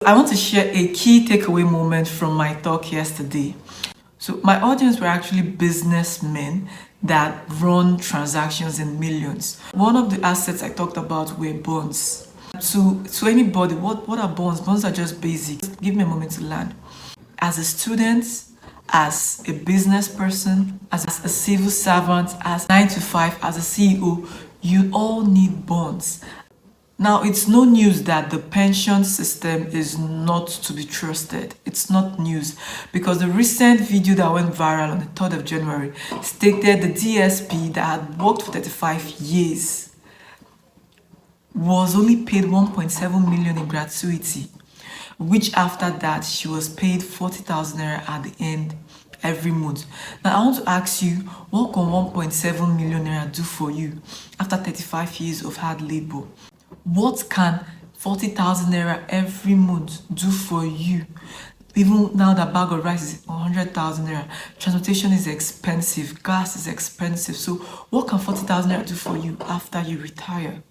I want to share a key takeaway moment from my talk yesterday. So my audience were actually businessmen that run transactions in millions. One of the assets I talked about were bonds. To anybody, what are bonds? Bonds are just basic. Give me a moment to learn. As a student, as a business person, as a civil servant, as 9 to 5, as a CEO, you all need bonds. Now, it's no news that the pension system is not to be trusted. It's not news because the recent video that went viral on the 3rd of January stated the DSP that had worked for 35 years was only paid 1.7 million in gratuity, which after that she was paid 40,000 naira at the end every month. Now I want to ask you, what can 1.7 million naira do for you after 35 years of hard labor? What can 40,000 naira every month do for you? Even now that bag of rice is 100,000 naira, transportation is expensive, gas is expensive. So what can 40,000 naira do for you after you retire?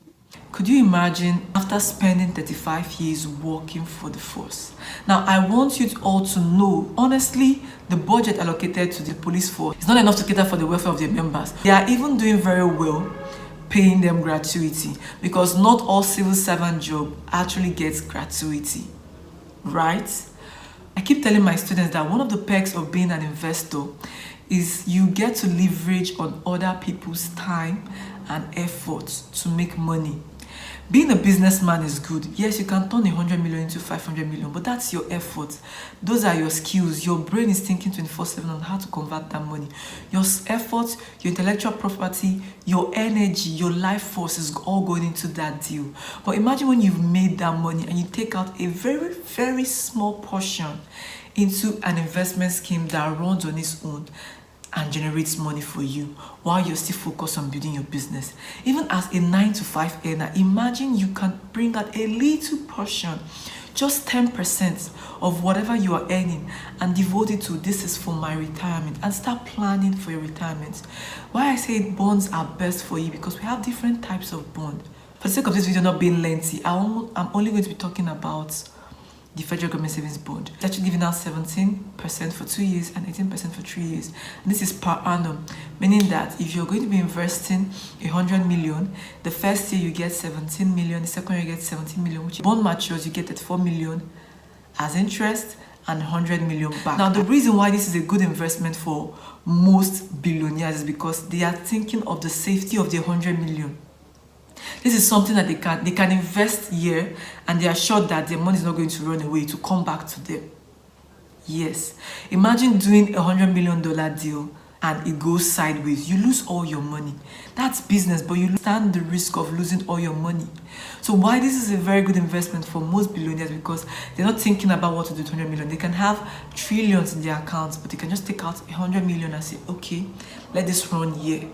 Could you imagine after spending 35 years working for the force? Now, I want you all to know, honestly, the budget allocated to the police force is not enough to cater for the welfare of their members. They are even doing very well paying them gratuity because not all civil servant job actually gets gratuity, right? I keep telling my students that one of the perks of being an investor is you get to leverage on other people's time and effort to make money. Being a businessman is good. Yes, you can turn 100 million into 500 million, but that's your effort. Those are your skills. Your brain is thinking 24/7 on how to convert that money. Your effort, your intellectual property, your energy, your life force is all going into that deal. But imagine when you've made that money and you take out a very, very small portion into an investment scheme that runs on its own and generates money for you while you're still focused on building your business. Even as a 9 to 5 earner, imagine you can bring out a little portion, just 10% of whatever you are earning, and devote it to this is for my retirement, and start planning for your retirement. Why I say bonds are best for you, because we have different types of bond. For the sake of this video not being lengthy, I'm only going to be talking about the federal government savings bond. It's actually giving out 17% for 2 years and 18% for 3 years. And this is per annum, meaning that if you're going to be investing 100 million, the first year you get 17 million, the second year you get 17 million, which bond matures, you get at 4 million as interest and 100 million back. Now, the reason why this is a good investment for most billionaires is because they are thinking of the safety of their 100 million. This is something that they can invest here, and they are sure that their money is not going to run away, to come back to them. Yes. Imagine doing $100 million deal and it goes sideways. You lose all your money. That's business, but you stand the risk of losing all your money. So why this is a very good investment for most billionaires, because they're not thinking about what to do with 100 million. They can have trillions in their accounts, but they can just take out 100 million and say, okay, let this run here.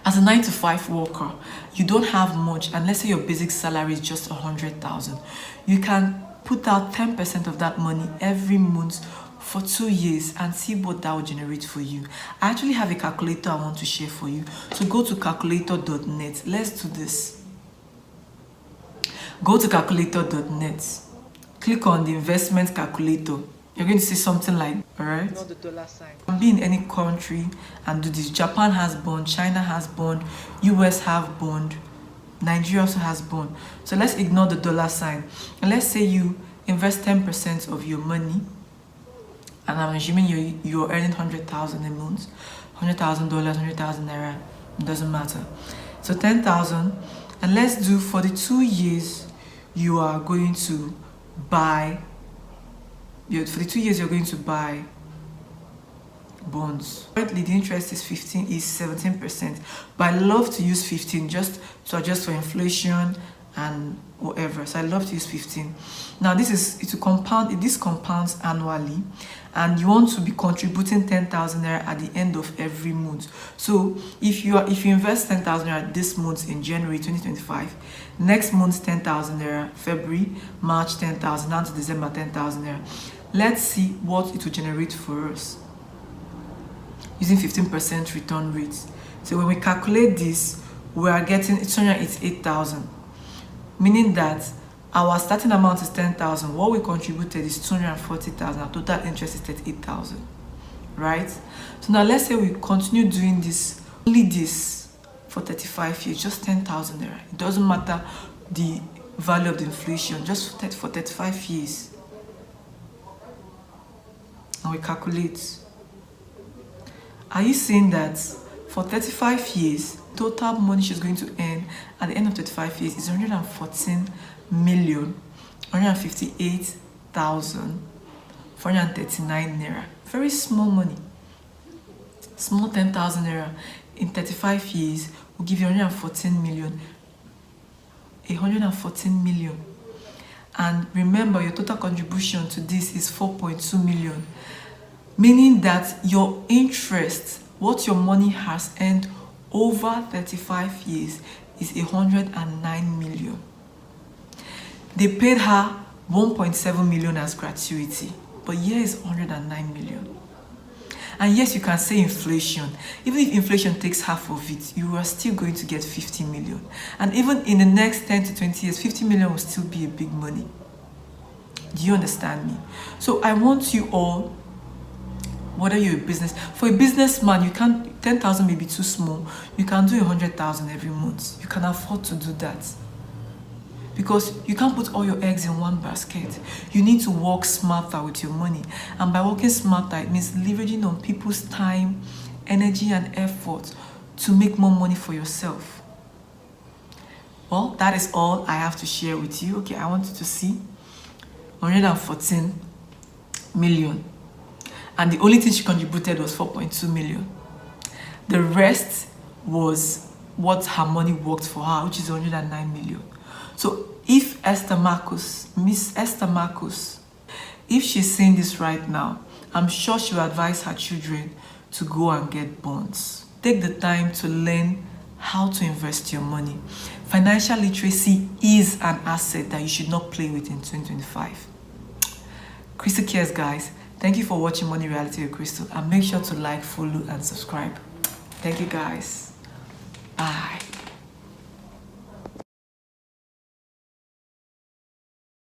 As a 9 to 5 worker, you don't have much, and let's say your basic salary is just 100,000. You can put out 10% of that money every month for 2 years and see what that will generate for you. I actually have a calculator I want to share for you. So go to calculator.net. Let's do this. Go to calculator.net. Click on the investment calculator. You're going to see something like, all right? Not the dollar sign. You can be in any country and do this. Japan has bond, China has bond, US have bond, Nigeria also has bond. So let's ignore the dollar sign. And let's say you invest 10% of your money, and I'm assuming you're earning 100,000 a month, $100,000, 100,000 naira, it doesn't matter. So 10,000, and let's do for the 2 years you are going to buy. For the 2 years you're going to buy bonds. Currently the interest is 17%, but I love to use 15 just to adjust for inflation and whatever. So I love to use 15. Now this compounds annually, and you want to be contributing 10,000 naira at the end of every month. So if you invest 10,000 naira this month in January 2025, next month 10,000 naira, February, March 10,000, down to December 10,000 naira. Let's see what it will generate for us using 15% return rates. So when we calculate this, we are getting it's 8,000, meaning that Our starting amount is 10,000. What we contributed is 240,000. Our total interest is 38,000. Right? So now let's say we continue doing this, only this for 35 years, just 10,000 naira. It doesn't matter the value of the inflation, just for 35 years. And we calculate. Are you saying that for 35 years, total money she's going to earn at the end of 35 years is 114,158,439 naira. Very small money. Small 10,000 naira in 35 years will give you 114 million. 114 million. And remember, your total contribution to this is 4.2 million. Meaning that your interest, what your money has earned over 35 years, is 109 million. They paid her 1.7 million as gratuity, but here is 109 million. And yes, you can say inflation. Even if inflation takes half of it, you are still going to get 50 million. And even in the next 10 to 20 years, 50 million will still be a big money. Do you understand me? So I want you all, whether you're a business, for a businessman, you can't, 10,000 may be too small. You can do 100,000 every month. You can afford to do that. Because you can't put all your eggs in one basket. You need to work smarter with your money. And by working smarter, it means leveraging on people's time, energy, and effort to make more money for yourself. Well, that is all I have to share with you. Okay, I want you to see 114 million. And the only thing she contributed was 4.2 million. The rest was what her money worked for her, which is 109 million. So if Miss Esther Marcus, if she's saying this right now, I'm sure she will advise her children to go and get bonds. Take the time to learn how to invest your money. Financial literacy is an asset that you should not play with in 2025. Crystal cares, guys. Thank you for watching Money Reality with Crystal, and make sure to like, follow, and subscribe. Thank you, guys. Bye.